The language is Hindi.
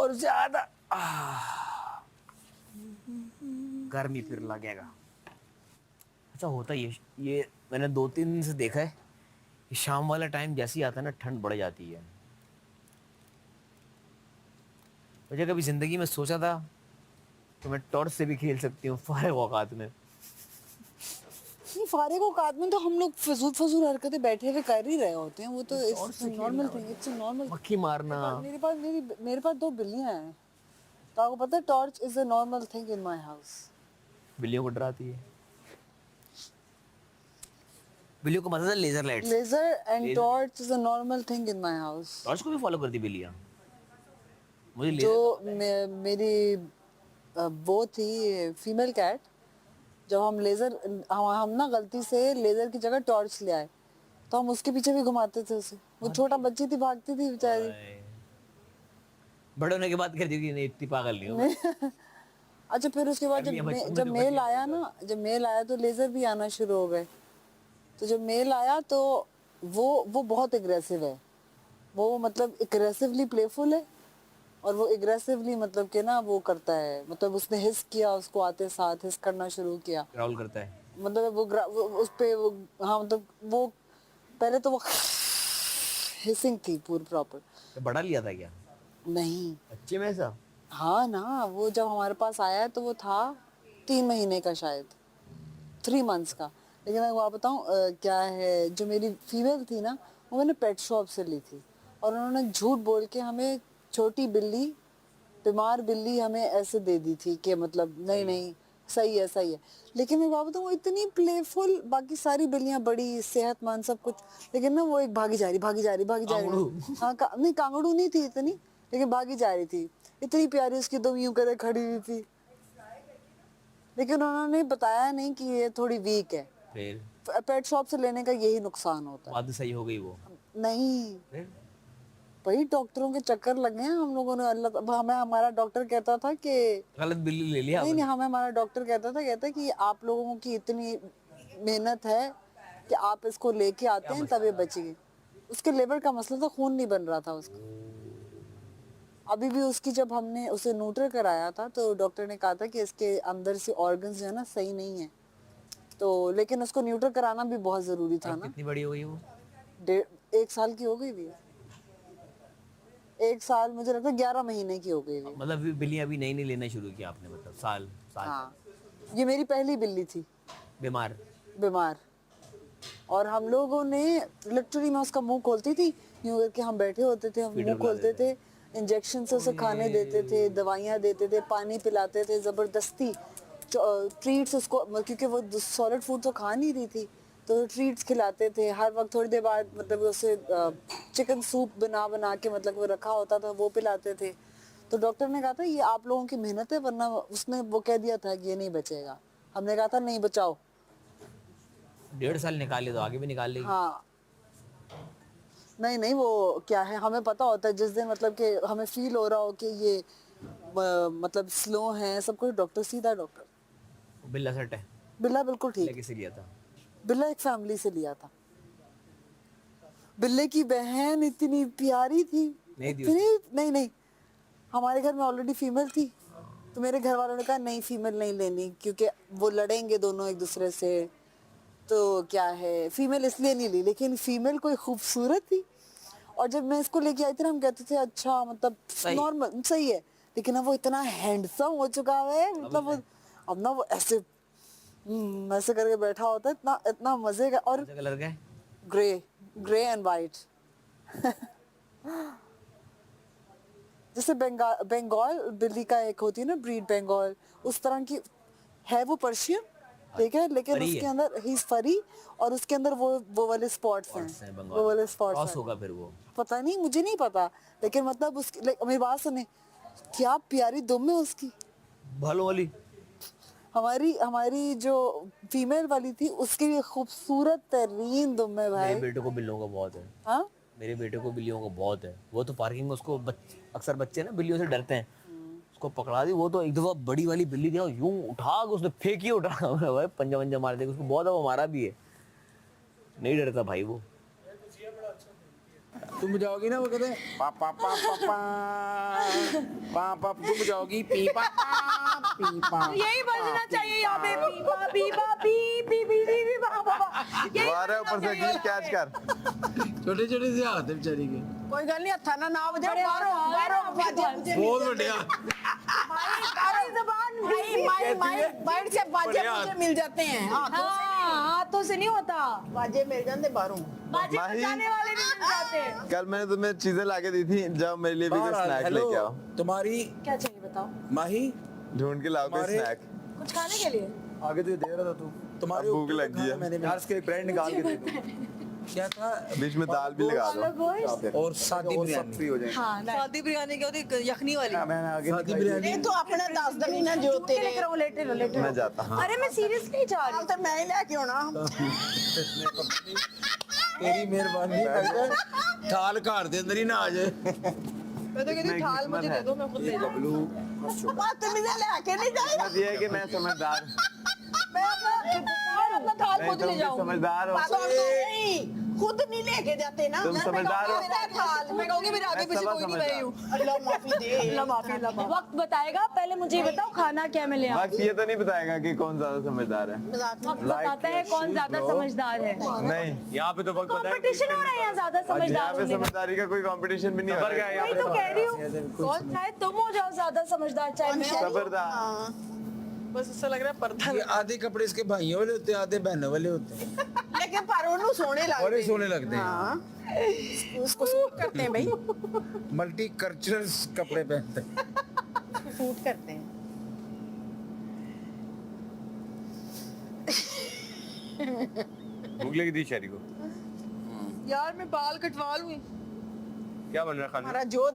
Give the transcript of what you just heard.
और ज्यादा गर्मी फिर लगेगा। अच्छा होता ही है ये, मैंने 2-3 दिन से देखा है कि शाम वाला टाइम जैसे ही आता है ना ठंड बढ़ जाती है। मुझे कभी जिंदगी में सोचा था कि मैं टॉर्च से भी खेल सकती हूँ फारिग औकात में। फारिग औकात में तो हम लोग फजूल फजूल हरकतें बैठे हुए कर ही रहे होते हैं, वो तो टॉर्च इट्स से नॉर्मल खेलना थिंग, इट्स नॉर्मल। मक्खी मारना। मेरे पास 2 बिल्लियां हैं, तो आपको पता है torch is a normal thing in my house. बिल्लियों को डराती है। बिल्लियों को पता था laser lights. Laser and laser torch is a normal thing in my house. Torch को भी फॉलो करती बिल्लियां। मुझे जो लेजर का पता है। मेरी वो थी फीमेल कैट, जब हम लेजर हम ना गलती से लेजर की जगह टॉर्च ले आए, तो हम उसके पीछे भी घुमाते थे उसे। वो छोटा भागती बच्ची थी, भागती थी बेचारी। ओए, बड़े होने के बाद कहती थी कि नहीं इतनी पागल नहीं हूँ मैं। नहीं। अच्छा, फिर उसके बाद कर लिया बचपन में जब जो कर मेल लिया आया बड़ी बात ना, जब मेल आया तो लेजर भी आना शुरू हो गए। तो जब मेल आया तो वो बहुत एग्रेसिव है। वो मतलब एग्रेसिवली प्लेफुल है, और वो एग्रेसिवली मतलब कि ना वो करता है, मतलब उसने हिस किया, उसको आते साथ हिस करना शुरू किया। ग्राउल करता है। मतलब वो उस पे वो, हाँ मतलब वो पहले तो वो हिसिंग थी पूरी प्रॉपर। तो बड़ा लिया था क्या नहीं। बच्चे में ऐसा? हाँ ना, वो जब हमारे पास आया तो वो था 3 महीने का शायद, 3 मंथ्स का। लेकिन मैं आपको बताऊँ क्या है, जो मेरी फीमेल थी ना, वो मैंने पेट शॉप से ली थी, और उन्होंने झूठ बोल के हमें छोटी बिल्ली, बीमार बिल्ली हमें ऐसे दे दी थी कि मतलब नहीं सही है। नहीं, सही है सही है। लेकिन मैं बात बताऊँ, वो इतनी प्लेफुल, बाकी सारी बिल्लियाँ बड़ी सेहतमंद सब कुछ, लेकिन ना वो एक भागी जा रही, भागी जा रही, भागी जा रही। कांगड़ू। हाँ नहीं, कांगड़ू नहीं थी इतनी, लेकिन भागी जा रही थी। इतनी प्यारी उसकी दम यूं करे खड़ी हुई थी, लेकिन उन्होंने बताया नहीं कि ये थोड़ी वीक है। फिर पेट शॉप से लेने का यही नुकसान होता है। बात सही हो गई वो। नहीं, फिर भाई डॉक्टरों के चक्कर लगे हैं हम लोगों ने। अल्लाह, हमें हमारा डॉक्टर कहता था कि गलत बिल्ली ले लिया नहीं नहीं, आपने। हमें हमारा डॉक्टर कहता कि आप लोगों की इतनी मेहनत है कि आप इसको लेके क्या आते हैं तब मसला ये था? बचेगी। उसके लिवर का मसला था, खून नहीं बन रहा था उसका। अभी भी उसकी, जब हमने उसे न्यूट्रल कराया था तो डॉक्टर ने कहा था कि इसके अंदर से ऑर्गन्स जो है ना सही नहीं है। तो लेकिन उसको न्यूट्रल कराना भी बहुत जरूरी और था अब ना। कितनी बड़ी हो गई वो? 1 साल की हो गई भी है। 1 साल, मुझे लगता है 11 महीने की हो गई भी है। मतलब बिल्लियां अभी नई नई लेना शुरू किया आपने, मतलब साल साल हाँ, ये मेरी पहली बिल्ली थी बीमार। बीमार। और हम लोगों ने लिटरली, मैं उसका मुंह खोलती थी, यूं करके हम बैठे होते थे, हम फीडर मुंह पिला खोलते देते थे, हैं। इंजेक्शन से उसे खाने देते थे, ओए। दवाइयाँ देते थे, पानी पिलाते थे जबरदस्ती, ट्रीट्स उसको, क्योंकि वो सॉलिड फूड तो खा नहीं रही थी, तो ट्रीट्स खिलाते थे हर वक्त। थोड़ी देर बाद मतलब उसे चिकन सूप बना बना के, मतलब वो रखा होता था, वो पिलाते थे। तो डॉक्टर ने कहा था ये आप लोगों की मेहनत है, वरना उसने वो कह दिया था कि ये नहीं बचेगा। हमने कहा था नहीं बचाओ। 1.5 साल निकाले तो आगे भी निकाल लेगी। हाँ, नहीं नहीं, वो क्या है, हमें पता होता है जिस दिन मतलब कि हमें फील हो रहा हो कि ये मतलब स्लो है सब कुछ, डॉक्टर, सीधा डॉक्टर। वो बिल्ला सेट है। बिल्ला बिल्कुल बिल्ला ठीक है। किसे लिया था? बिल्ला एक फैमिली से लिया था। बिल्ले की बहन इतनी प्यारी थी, नहीं थी इतनी, उसमें। नहीं नहीं, हमारे घर में ऑलरेडी फीमेल थी। तो मेरे घर वालों ने कहा नहीं, फीमेल नहीं लेनी, क्योंकि वो लड़ेंगे दोनों एक दूसरे से। तो क्या है, फीमेल इसलिए नहीं ली, लेकिन फीमेल कोई खूबसूरत थी। और जब मैं इसको लेके आई थी ना, हम कहते थे अच्छा मतलब सही। नॉर्मल सही है, लेकिन अब वो इतना हैंडसम हो चुका है, अब मतलब वो उसने अब ना वो ऐसे ऐसे करके बैठा होता है, इतना इतना मजे का। कौन और सा कलर का है? ग्रे, ग्रे एंड वाइट, जैसे बंगाल बिल्ली का एक होती है ना ब्रीड, बंगाल, उस तरह की है वो पर्शियन। ठीक है, लेकिन परी उसके है। अंदर ही फरी, और उसके अंदर वो वाले स्पॉट्स हैं, स्पॉट्स हैं वो बंगाल वाले में, स्पॉट्स क्रॉस हैं। होगा फिर वो। पता नहीं, मुझे नहीं पता, लेकिन मतलब उसकी मेरी बात सुने, क्या प्यारी दुम है उसकी। भालू वाली। हमारी हमारी जो फीमेल वाली थी, उसकी भी खूबसूरत तरीन दुम है मेरे भाई। बेटे को बिल्लियों का बहुत है। हाँ, मेरे बेटे को बिल्लियों का बहुत है। वो तो पार्किंग में उसको अक्सर बच्चे ना बिल्लियों से डरते हैं। उसको पकड़ा दी, वो तो एक दफा बड़ी वाली बिल्ली थी यूं उठा के उसने फेंकी, उठा भाई पंजा पंजा मार देगा उसको, बहुत दफा मारा भी है। नहीं डरता भाई वो। तुम जाओगी ना वो कहते हैं पापा पापा पापा। पापा तुम बजाओगी पीपा पीपा। यही बजना चाहिए यहाँ पे, पीपा पीपा P P P P P पा पा पा। यही दोबारा बजना ऊपर से चाहिए। कैच कर। छोटे छोटे से हाथ है बेचारी के। कोई गल नहीं, हथा ना बजाओ, बड़े बाहरों हाथ बाहरों है, बाजे बाहर। मुझे बहुत बढ़िया। सारी जबान बाहर से बाजे बढ़िया। मुझे मिल जाते हैं, हाथों से हाथों से नहीं होता, बाजे मिल जाते बाहरों। बाजे माही। बजाने वाले नहीं मिल जाते। कल मैंने तुम्हें चीजें लाके दी थी, जाओ मेरे लिए भी कोई स्नैक हेलो लेके आओ। तुम्हारी क्या चाहिए बताओ? माही ढूंढ के लाओ कोई हमारे- स्नैक। कुछ खाने के लिए? आगे तुझे दे रहा था तू। तुम्हारी अब भूख ऊपर लग का गई है। खाना मैंने यार इसके एक ब्रांड निकाल के दे दो। क्या था बीच में दाल भी लगा दो। और सादी और सब बिरयानी। फ्री हो जाएंगे। हाँ शादी बिरयानी की होती यखनी वाली। हाँ, मैंने आगे सादी दिखाई बिरयानी। ये तो अपना 10 दिन ही ना जो तेरे लेटे रहो लेटे मैं रहो। जाता हूँ। अरे मैं सीरियसली जा रही हम तो मैं ही लेके आना। तेरी मेहरबानी लगता है थाल कार दे अंदर ही ना आ जाए। मैं तो कहती थाल मुझे दे दो, मैं खुद ले जाऊँ। ब्लू बात में लेके नहीं जाएगा, बस ये है कि मैं समझदार मैं अपना थाल नहीं, खुद तुम ले भी जाऊँ। समझदार हो। बात नहीं, खुद नहीं लेके जाते ना। तुम मैं समझदार कहूँगी हो। मेरा थाल, मैं कहूँगी मेरे आगे मैं पीछे सबा कोई नहीं, मैं ही हूँ। समझदार। अल्लाह माफी दे, अल्लाह माफी, अल्लाह माफी। वक्त बताएगा, पहले मुझे ये बताओ खाना क्या मैं ले आऊं? वक्त ये तो नहीं बताएगा कि कौन ज्यादा समझदार है। वक्त बताता है कौन ज्यादा समझदार है। नहीं, यहाँ पे तो वक्त कंपटीशन हो रहा है यहाँ ज्यादा समझदार यहाँ पे होने का। समझदारी का कोई कंपटीशन भी नहीं हो रहा है। वही तो कह रही हूँ, चाहे तुम हो जाओ ज्यादा समझदार, चाहे मैं हो। खबरदार। हाँ, बस ऐसा लग रहा है पर्दा। ये आधे कपड़े इसके भाइयों वाले होते हैं, आधे बहनों वाले होते हैं। लेकिन पर उन्होंने सोने लगते बड़े सोने लगते हैं। हाँ, उसको सूट करते हैं भाई, मल्टी कल्चरल कपड़े पहनते हैं। सूट करते हैं। भूख लगी थी शहरी को। यार मैं बाल कटवा लूं, क्या बन रहा है खाने में? हमारा जो